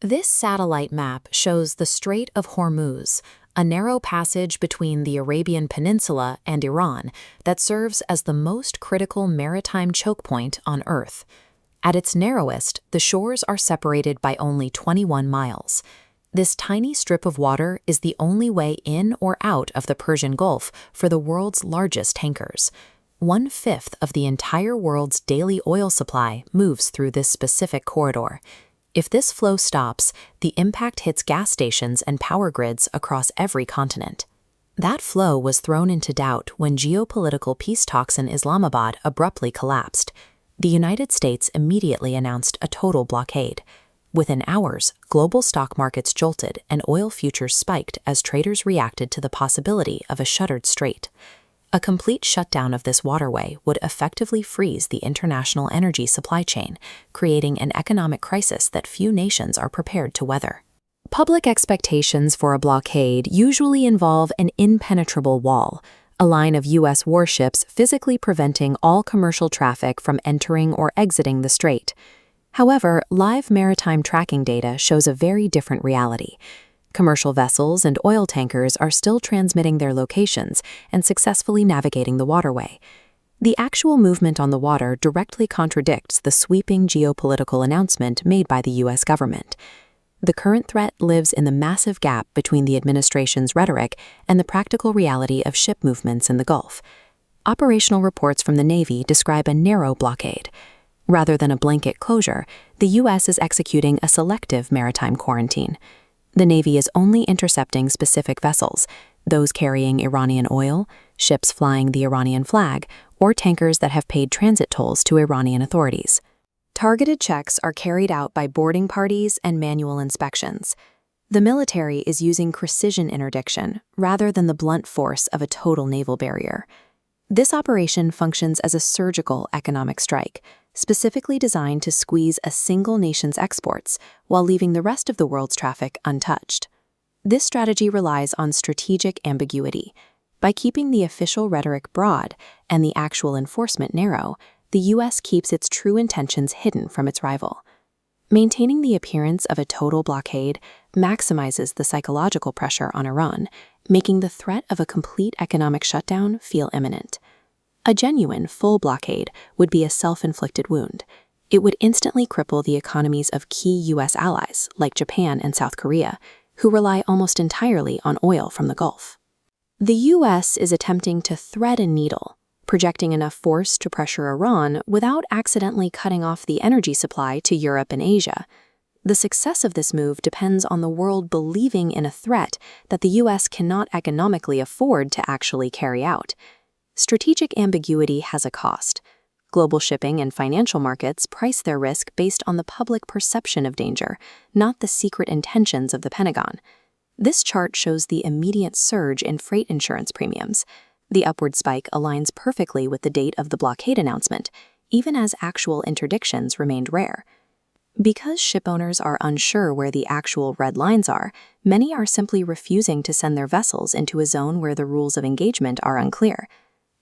This satellite map shows the Strait of Hormuz, a narrow passage between the Arabian Peninsula and Iran that serves as the most critical maritime chokepoint on Earth. At its narrowest, the shores are separated by only 21 miles. This tiny strip of water is the only way in or out of the Persian Gulf for the world's largest tankers. 1/5 of the entire world's daily oil supply moves through this specific corridor. If this flow stops, the impact hits gas stations and power grids across every continent. That flow was thrown into doubt when geopolitical peace talks in Islamabad abruptly collapsed. The United States immediately announced a total blockade. Within hours, global stock markets jolted and oil futures spiked as traders reacted to the possibility of a shuttered strait. A complete shutdown of this waterway would effectively freeze the international energy supply chain, creating an economic crisis that few nations are prepared to weather. Public expectations for a blockade usually involve an impenetrable wall, a line of U.S. warships physically preventing all commercial traffic from entering or exiting the strait. However, live maritime tracking data shows a very different reality. Commercial vessels and oil tankers are still transmitting their locations and successfully navigating the waterway. The actual movement on the water directly contradicts the sweeping geopolitical announcement made by the U.S. government. The current threat lives in the massive gap between the administration's rhetoric and the practical reality of ship movements in the Gulf. Operational reports from the Navy describe a narrow blockade. Rather than a blanket closure, the U.S. is executing a selective maritime quarantine. The Navy is only intercepting specific vessels, those carrying Iranian oil, ships flying the Iranian flag, or tankers that have paid transit tolls to Iranian authorities. Targeted checks are carried out by boarding parties and manual inspections. The military is using precision interdiction rather than the blunt force of a total naval barrier. This operation functions as a surgical economic strike, specifically designed to squeeze a single nation's exports while leaving the rest of the world's traffic untouched. This strategy relies on strategic ambiguity. By keeping the official rhetoric broad and the actual enforcement narrow, the U.S. keeps its true intentions hidden from its rival. Maintaining the appearance of a total blockade maximizes the psychological pressure on Iran, making the threat of a complete economic shutdown feel imminent. A genuine full blockade would be a self-inflicted wound. It would instantly cripple the economies of key U.S. allies like Japan and South Korea, who rely almost entirely on oil from the Gulf. The U.S. is attempting to thread a needle, projecting enough force to pressure Iran without accidentally cutting off the energy supply to Europe and Asia. The success of this move depends on the world believing in a threat that the U.S. cannot economically afford to actually carry out. Strategic ambiguity has a cost. Global shipping and financial markets price their risk based on the public perception of danger, not the secret intentions of the Pentagon. This chart shows the immediate surge in freight insurance premiums. The upward spike aligns perfectly with the date of the blockade announcement, even as actual interdictions remained rare. Because shipowners are unsure where the actual red lines are, many are simply refusing to send their vessels into a zone where the rules of engagement are unclear.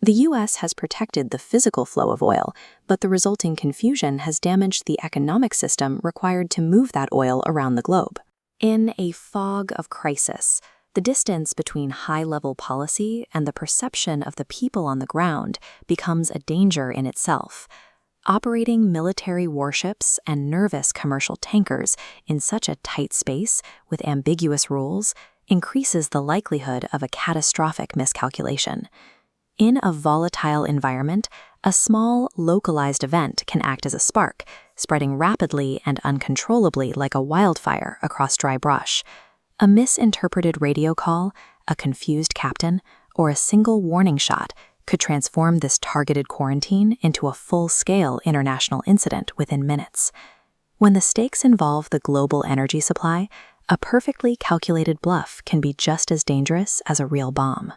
The U.S. has protected the physical flow of oil, but the resulting confusion has damaged the economic system required to move that oil around the globe. In a fog of crisis, the distance between high-level policy and the perception of the people on the ground becomes a danger in itself. Operating military warships and nervous commercial tankers in such a tight space with ambiguous rules increases the likelihood of a catastrophic miscalculation. In a volatile environment, a small, localized event can act as a spark, spreading rapidly and uncontrollably like a wildfire across dry brush. A misinterpreted radio call, a confused captain, or a single warning shot could transform this targeted quarantine into a full-scale international incident within minutes. When the stakes involve the global energy supply, a perfectly calculated bluff can be just as dangerous as a real bomb.